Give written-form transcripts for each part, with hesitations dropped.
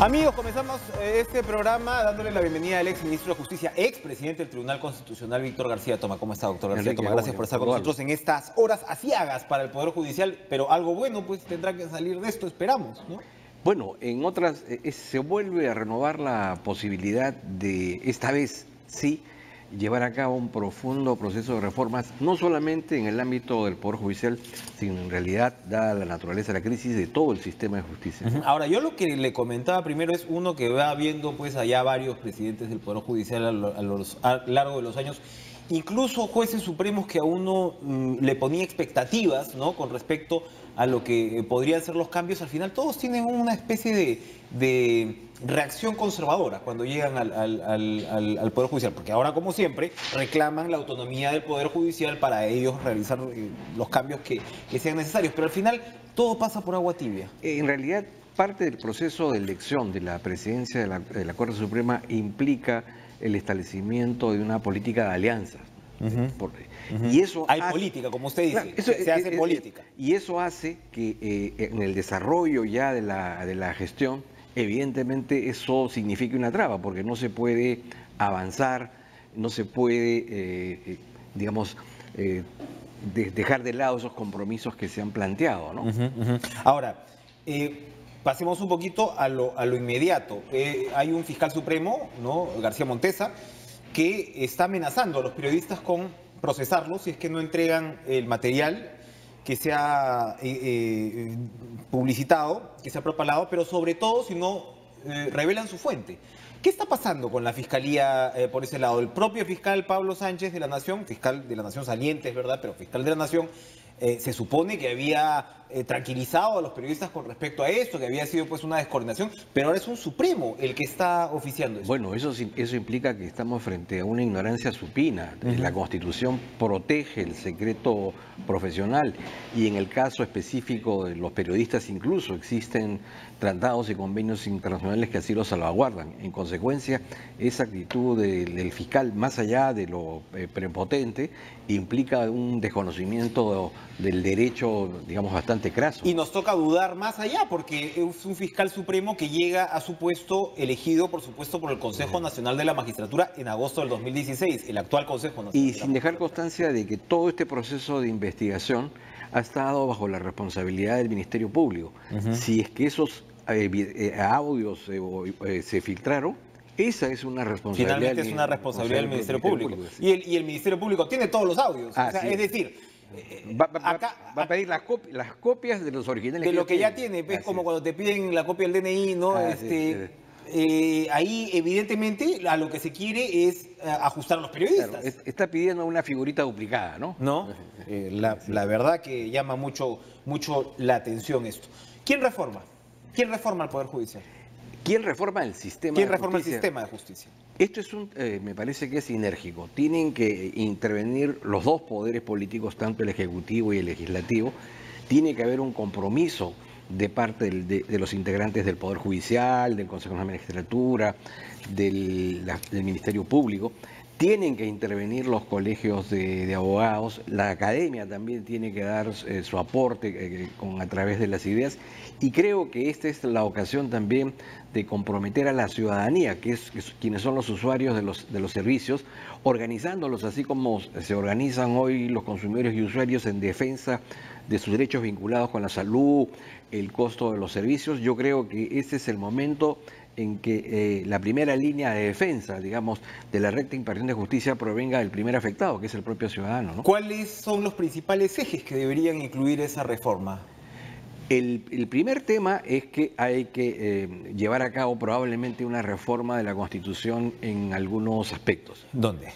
Amigos, comenzamos este programa dándole la bienvenida al ex ministro de Justicia, ex presidente del Tribunal Constitucional, Víctor García Toma. ¿Cómo está, doctor García Toma? Gracias por estar con nosotros en estas horas aciagas para el Poder Judicial, pero algo bueno pues tendrá que salir de esto, esperamos, ¿no? Bueno, en otras se vuelve a renovar la posibilidad de, esta vez sí, llevar a cabo un profundo proceso de reformas, no solamente en el ámbito del Poder Judicial, sino en realidad, dada la naturaleza de la crisis, de todo el sistema de justicia. Ahora, yo lo que le comentaba primero es uno que va viendo pues allá varios presidentes del Poder Judicial a lo largo de los años, incluso jueces supremos que a uno le ponía expectativas, ¿no?, con respecto a lo que podrían ser los cambios. Al final todos tienen una especie de reacción conservadora cuando llegan al Poder Judicial, porque ahora, como siempre, reclaman la autonomía del Poder Judicial para ellos realizar los cambios que sean necesarios, pero al final todo pasa por agua tibia. En realidad, parte del proceso de elección de la presidencia de la Corte Suprema implica el establecimiento de una política de alianzas. Y eso hay política, como usted dice, claro, se hace política. Y eso hace que en el desarrollo ya de la gestión, evidentemente eso significa una traba, porque no se puede avanzar, no se puede, digamos, dejar de lado esos compromisos que se han planteado, ¿no? Ahora, pasemos un poquito a lo inmediato. Hay un fiscal supremo, ¿no?, García Montesa, que está amenazando a los periodistas con procesarlos si es que no entregan el material que se ha publicitado, que se ha propalado, pero sobre todo si no revelan su fuente. ¿Qué está pasando con la Fiscalía por ese lado? El propio fiscal Pablo Sánchez de la Nación, fiscal de la Nación saliente, es verdad, pero fiscal de la Nación, se supone que había tranquilizado a los periodistas con respecto a esto, que había sido pues una descoordinación, pero ahora es un Supremo el que está oficiando eso. Bueno, eso implica que estamos frente a una ignorancia supina. La Constitución protege el secreto profesional y en el caso específico de los periodistas incluso existen tratados y convenios internacionales que así lo salvaguardan. En consecuencia, esa actitud del fiscal, más allá de lo prepotente, implica un desconocimiento del derecho, digamos, bastante craso. Y nos toca dudar más allá, porque es un fiscal supremo que llega a su puesto elegido, por supuesto, por el Consejo Nacional de la Magistratura en agosto del 2016, el actual Consejo Nacional. Y sin dejar constancia de que todo este proceso de investigación ha estado bajo la responsabilidad del Ministerio Público. Si es que esos audios se filtraron, esa es una responsabilidad. Finalmente es una responsabilidad del Ministerio Público. Sí. Y el Ministerio Público tiene todos los audios. O sea, es decir, va a pedir las copias de los originales. De lo que ya tiene, es como cuando te piden la copia del DNI, ¿no? Ahí evidentemente a lo que se quiere es ajustar a los periodistas. Claro, está pidiendo una figurita duplicada, ¿no? No, la verdad que llama mucho la atención esto. ¿Quién reforma? ¿Quién reforma el Poder Judicial? ¿Quién reforma el sistema? ¿Quién reforma el sistema de justicia? Esto es me parece que es sinérgico. Tienen que intervenir los dos poderes políticos, tanto el Ejecutivo y el Legislativo. Tiene que haber un compromiso de parte de los integrantes del Poder Judicial, del Consejo de la Magistratura, del Ministerio Público. Tienen que intervenir los colegios de abogados, la academia también tiene que dar su aporte a través de las ideas, y creo que esta es la ocasión también de comprometer a la ciudadanía, que es quienes son los usuarios de los servicios, organizándolos así como se organizan hoy los consumidores y usuarios en defensa de sus derechos vinculados con la salud, el costo de los servicios. Yo creo que ese es el momento en que la primera línea de defensa, digamos, de la recta impartición de justicia provenga del primer afectado, que es el propio ciudadano, ¿no? ¿Cuáles son los principales ejes que deberían incluir esa reforma? El primer tema es que hay que llevar a cabo probablemente una reforma de la Constitución en algunos aspectos. ¿Dónde?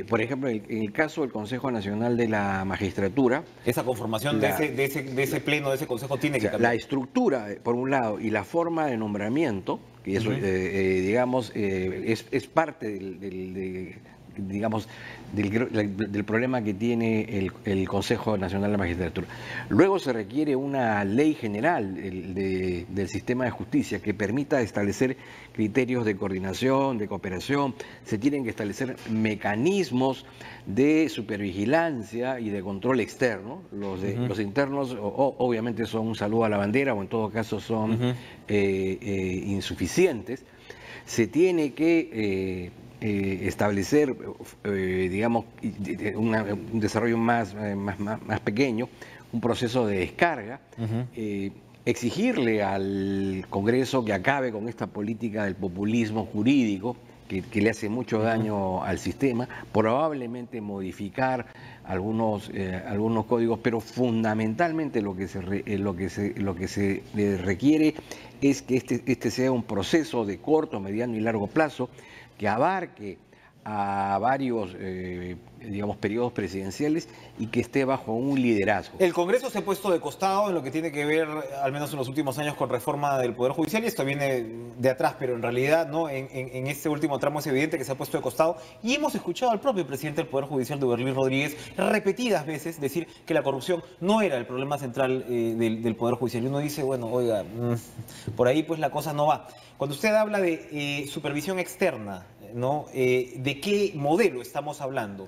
Por ejemplo, en el caso del Consejo Nacional de la Magistratura... Esa conformación de ese pleno, de ese consejo, tiene que cambiar. La estructura, por un lado, y la forma de nombramiento, que eso, digamos, es parte digamos, del problema que tiene el Consejo Nacional de la Magistratura. Luego se requiere una ley general del sistema de justicia que permita establecer criterios de coordinación, de cooperación. Se tienen que establecer mecanismos de supervigilancia y de control externo. Los internos obviamente son un saludo a la bandera o en todo caso son insuficientes. Se tiene que establecer, digamos, un desarrollo más pequeño, un proceso de descarga, exigirle al Congreso que acabe con esta política del populismo jurídico que le hace mucho daño al sistema, probablemente modificar algunos códigos, pero fundamentalmente lo que se requiere es que este sea un proceso de corto, mediano y largo plazo que abarque a varios, digamos, periodos presidenciales y que esté bajo un liderazgo. El Congreso se ha puesto de costado en lo que tiene que ver, al menos en los últimos años, con reforma del Poder Judicial, y esto viene de atrás, pero en realidad, ¿no? En este último tramo es evidente que se ha puesto de costado, y hemos escuchado al propio presidente del Poder Judicial, Duberly Rodríguez, repetidas veces decir que la corrupción no era el problema central del Poder Judicial. Y uno dice, bueno, oiga, por ahí pues la cosa no va. Cuando usted habla de supervisión externa, ¿no? ¿De qué modelo estamos hablando?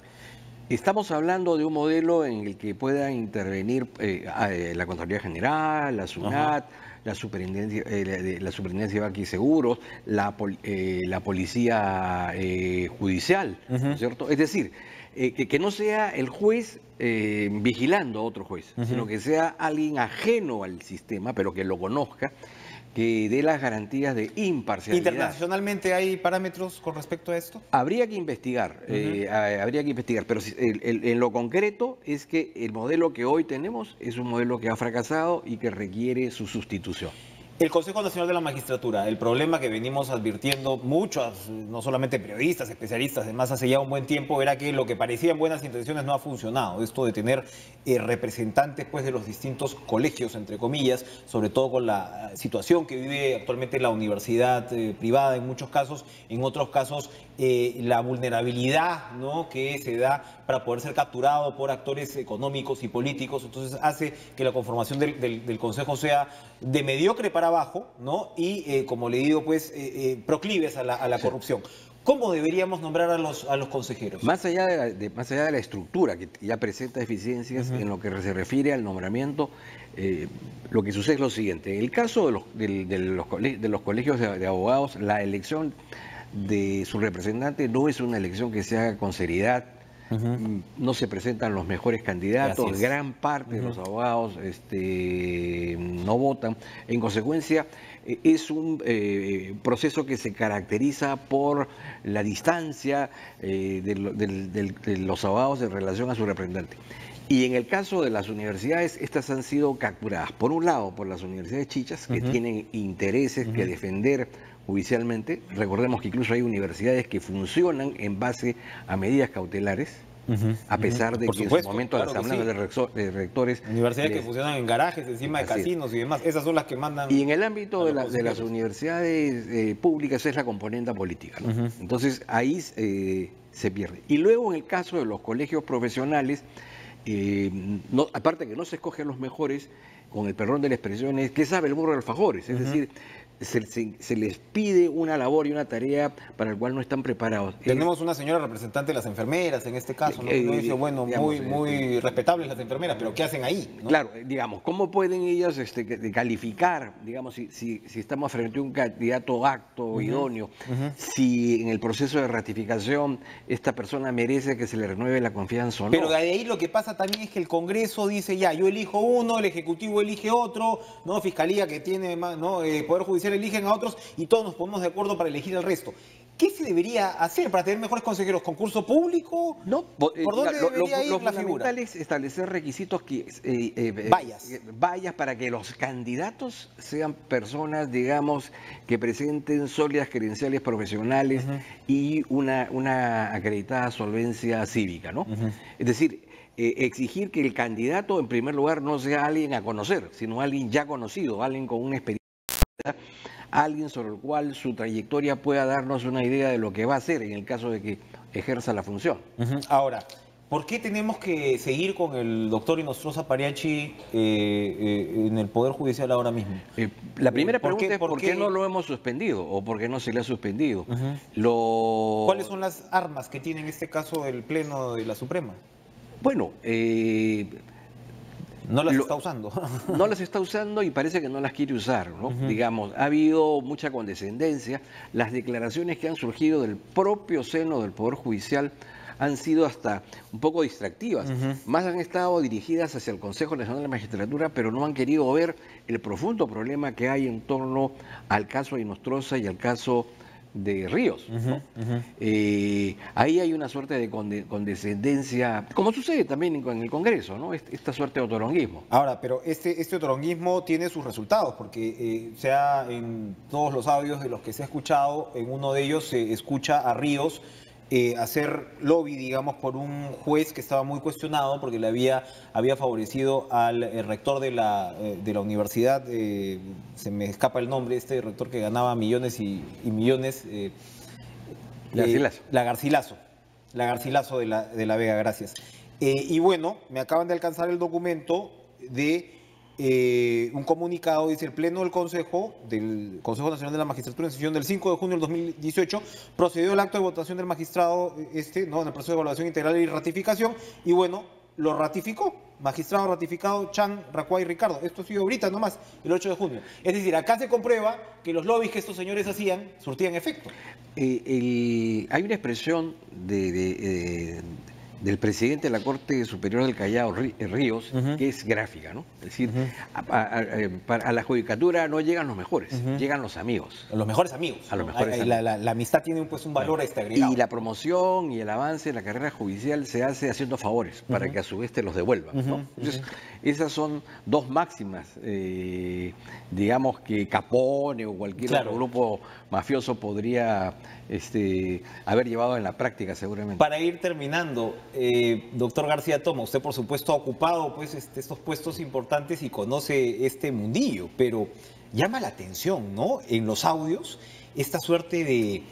Estamos hablando de un modelo en el que pueda intervenir la Contraloría General, la SUNAT, la Superintendencia de Banca y Seguros, la Policía Judicial, ¿no es cierto? Es decir, que no sea el juez vigilando a otro juez, sino que sea alguien ajeno al sistema, pero que lo conozca, que dé las garantías de imparcialidad. ¿Internacionalmente hay parámetros con respecto a esto? Habría que investigar, pero en lo concreto es que el modelo que hoy tenemos es un modelo que ha fracasado y que requiere su sustitución. El Consejo Nacional de la Magistratura, el problema que venimos advirtiendo muchos, no solamente periodistas, especialistas, además hace ya un buen tiempo, era que lo que parecían buenas intenciones no ha funcionado. Esto de tener representantes pues, de los distintos colegios, entre comillas, sobre todo con la situación que vive actualmente la universidad privada en muchos casos, en otros casos la vulnerabilidad, ¿no?, que se da para poder ser capturado por actores económicos y políticos. Entonces hace que la conformación del Consejo sea de mediocre para abajo, ¿no? Y como le digo, pues proclives a la corrupción. ¿Cómo deberíamos nombrar a los consejeros? Más allá de la estructura, que ya presenta deficiencias en lo que se refiere al nombramiento, lo que sucede es lo siguiente. En el caso de los colegios de abogados, la elección de su representante no es una elección que se haga con seriedad. No se presentan los mejores candidatos, gran parte de los abogados no votan. En consecuencia, es un proceso que se caracteriza por la distancia de los abogados en relación a su representante. Y en el caso de las universidades, estas han sido capturadas, por un lado, por las universidades chichas, que tienen intereses que defender judicialmente. Recordemos que incluso hay universidades que funcionan en base a medidas cautelares, a pesar de que en su momento las asambleas de rectores... Universidades que funcionan en garajes, encima de casinos y demás, esas son las que mandan... Y en el ámbito de las universidades públicas es la componente política, ¿no? Entonces ahí se pierde. Y luego en el caso de los colegios profesionales, aparte que no se escogen los mejores, con el perdón de la expresión, es que sabe el burro de los alfajores, es decir, se les pide una labor y una tarea para la cual no están preparados. Tenemos una señora representante de las enfermeras en este caso, ¿no? Dice, bueno, digamos, muy respetables las enfermeras, pero ¿qué hacen ahí, ¿no? Claro, digamos, ¿cómo pueden ellas calificar, digamos, si estamos frente a un candidato apto, idóneo, si en el proceso de ratificación esta persona merece que se le renueve la confianza o no? Pero de ahí lo que pasa también es que el Congreso dice, ya, yo elijo uno, el Ejecutivo elige otro, ¿no? Fiscalía que tiene más, ¿no? Poder Judicial eligen a otros y todos nos ponemos de acuerdo para elegir al resto. ¿Qué se debería hacer para tener mejores consejeros? ¿Concurso público? No, ¿Por dónde debería ir la figura? Lo fundamental es establecer requisitos vallas para que los candidatos sean personas, digamos, que presenten sólidas credenciales profesionales y una acreditada solvencia cívica, ¿no? Es decir, exigir que el candidato, en primer lugar, no sea alguien a conocer, sino alguien ya conocido, alguien con una experiencia, alguien sobre el cual su trayectoria pueda darnos una idea de lo que va a hacer en el caso de que ejerza la función. Ahora, ¿por qué tenemos que seguir con el doctor Inostroza Pariachi en el Poder Judicial ahora mismo? La primera ¿Por pregunta qué- es por ¿por qué qué? no lo hemos suspendido o por qué no se le ha suspendido? ¿Cuáles son las armas que tiene en este caso el Pleno de la Suprema? Bueno, No las está usando. no las está usando y parece que no las quiere usar, ¿no? Digamos, ha habido mucha condescendencia. Las declaraciones que han surgido del propio seno del Poder Judicial han sido hasta un poco distractivas. Más han estado dirigidas hacia el Consejo Nacional de la Magistratura, pero no han querido ver el profundo problema que hay en torno al caso de Inostroza y al caso de Ríos, ¿no? Ahí hay una suerte de condescendencia, como sucede también en el Congreso, ¿no? Esta suerte de otoronguismo. Ahora, pero este otoronguismo tiene sus resultados, porque sea en todos los audios de los que se ha escuchado, en uno de ellos se escucha a Ríos hacer lobby, digamos, por un juez que estaba muy cuestionado porque le había favorecido al rector de la universidad, se me escapa el nombre, este rector que ganaba millones y millones. Garcilaso. La Garcilaso de la Vega, gracias. Y bueno, me acaban de alcanzar el documento de un comunicado, dice: el Pleno del Consejo Nacional de la Magistratura en sesión del 5 de junio del 2018 procedió el acto de votación del magistrado ¿no? en el proceso de evaluación integral y ratificación, y bueno, lo ratificó. Magistrado ratificado Chan, Racuay, Ricardo. Esto ha sido ahorita nomás, el 8 de junio. Es decir, acá se comprueba que los lobbies que estos señores hacían surtían efecto. Hay una expresión del presidente de la Corte Superior del Callao, Ríos, que es gráfica, ¿no? Es decir, a la judicatura no llegan los mejores, llegan los amigos. Los mejores amigos. A los ¿no? mejores amigos. La amistad tiene pues un valor agregado. Y la promoción y el avance de la carrera judicial se hace haciendo favores para que a su vez te los devuelvan, ¿no? Entonces, esas son dos máximas, digamos, que Capone o cualquier otro grupo mafioso podría haber llevado en la práctica seguramente. Para ir terminando, doctor García Toma, usted por supuesto ha ocupado pues estos puestos importantes y conoce este mundillo, pero llama la atención, ¿no? En los audios, esta suerte de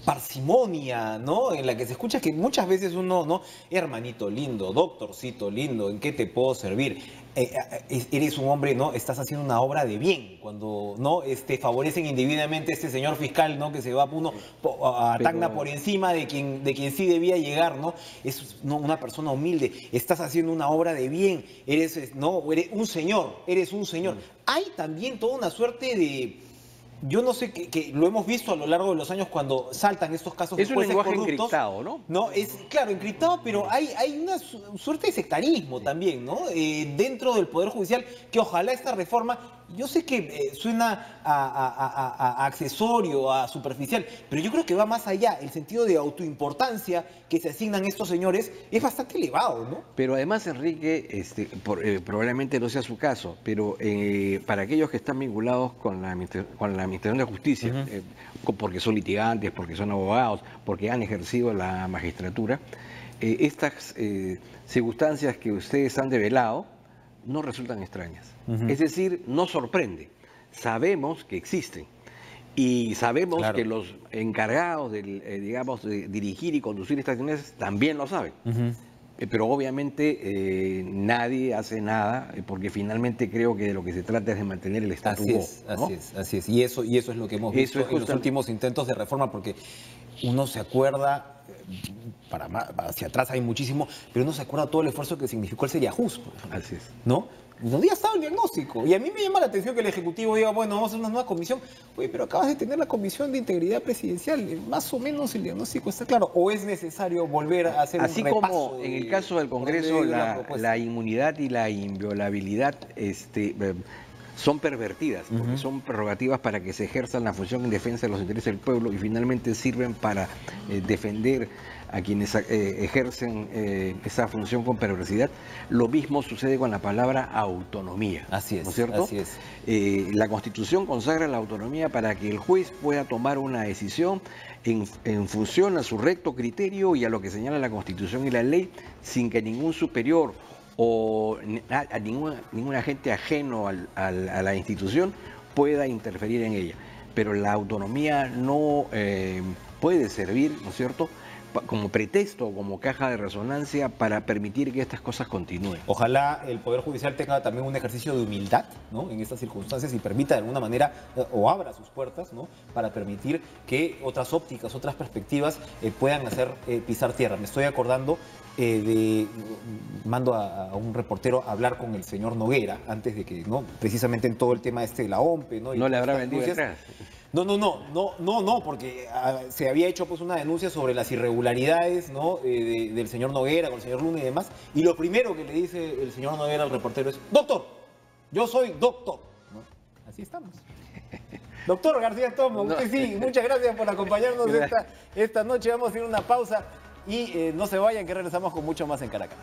parsimonia, ¿no? En la que se escucha que muchas veces uno, ¿no? Hermanito lindo, doctorcito lindo, ¿en qué te puedo servir? Eres un hombre, ¿no? Estás haciendo una obra de bien cuando, ¿no? Favorecen individualmente a este señor fiscal, ¿no? Que se va a Tacna por encima de quien sí debía llegar, ¿no? Es, ¿no? Una persona humilde. Estás haciendo una obra de bien. Eres, ¿no? Eres un señor. Hay también toda una suerte de... Yo no sé, que lo hemos visto a lo largo de los años cuando saltan estos casos de jueces corruptos. Es un lenguaje encriptado, ¿no? No, es claro, encriptado, pero hay una suerte de sectarismo también, ¿no? Dentro del Poder Judicial, que ojalá esta reforma, yo sé que suena a accesorio, a superficial, pero yo creo que va más allá. El sentido de autoimportancia que se asignan estos señores es bastante elevado, ¿no? Pero además, Enrique, probablemente no sea su caso, pero para aquellos que están vinculados con la Administración de Justicia, porque son litigantes, porque son abogados, porque han ejercido la magistratura, estas circunstancias que ustedes han develado no resultan extrañas. Es decir, no sorprende. Sabemos que existen. Y sabemos que los encargados digamos, de dirigir y conducir estas acciones también lo saben. Pero obviamente nadie hace nada, porque finalmente creo que de lo que se trata es de mantener el statu quo, ¿no? Así es. Y eso es lo que hemos visto en los últimos intentos de reforma, porque uno se acuerda, hacia atrás hay muchísimo, pero uno se acuerda todo el esfuerzo que significó el Seriajus, por ejemplo. Así es. ¿No? No ya estaba el diagnóstico. Y a mí me llama la atención que el Ejecutivo diga, bueno, vamos a hacer una nueva comisión. Oye, pero acabas de tener la Comisión de Integridad Presidencial. Más o menos el diagnóstico está claro. ¿O es necesario volver a hacer un repaso? Así como en el caso del Congreso, la inmunidad y la inviolabilidad son pervertidas, porque son prerrogativas para que se ejerzan la función en defensa de los intereses del pueblo y finalmente sirven para defender a quienes ejercen esa función con perversidad. Lo mismo sucede con la palabra autonomía. Así es, ¿no es cierto? Así es. La Constitución consagra la autonomía para que el juez pueda tomar una decisión en función a su recto criterio y a lo que señala la Constitución y la ley, sin que ningún superior o a ningún agente ajeno a la institución pueda interferir en ella. Pero la autonomía no puede servir, ¿no es cierto?, como pretexto, como caja de resonancia para permitir que estas cosas continúen. Ojalá el Poder Judicial tenga también un ejercicio de humildad, ¿no?, en estas circunstancias, y permita de alguna manera, o abra sus puertas, ¿no?, para permitir que otras ópticas, otras perspectivas puedan hacer pisar tierra. Me estoy acordando mando a un reportero a hablar con el señor Noguera antes de que, ¿no?, precisamente en todo el tema de la OMPE, ¿no? No le habrá vendido atrás. No, porque se había hecho pues una denuncia sobre las irregularidades, ¿no?, del señor Noguera con el señor Luna y demás, y lo primero que le dice el señor Noguera al reportero es: doctor, yo soy doctor, ¿no? Así estamos. Doctor García Tomo, usted sí, muchas gracias por acompañarnos esta noche. Vamos a ir a una pausa y no se vayan, que regresamos con mucho más en Caracas.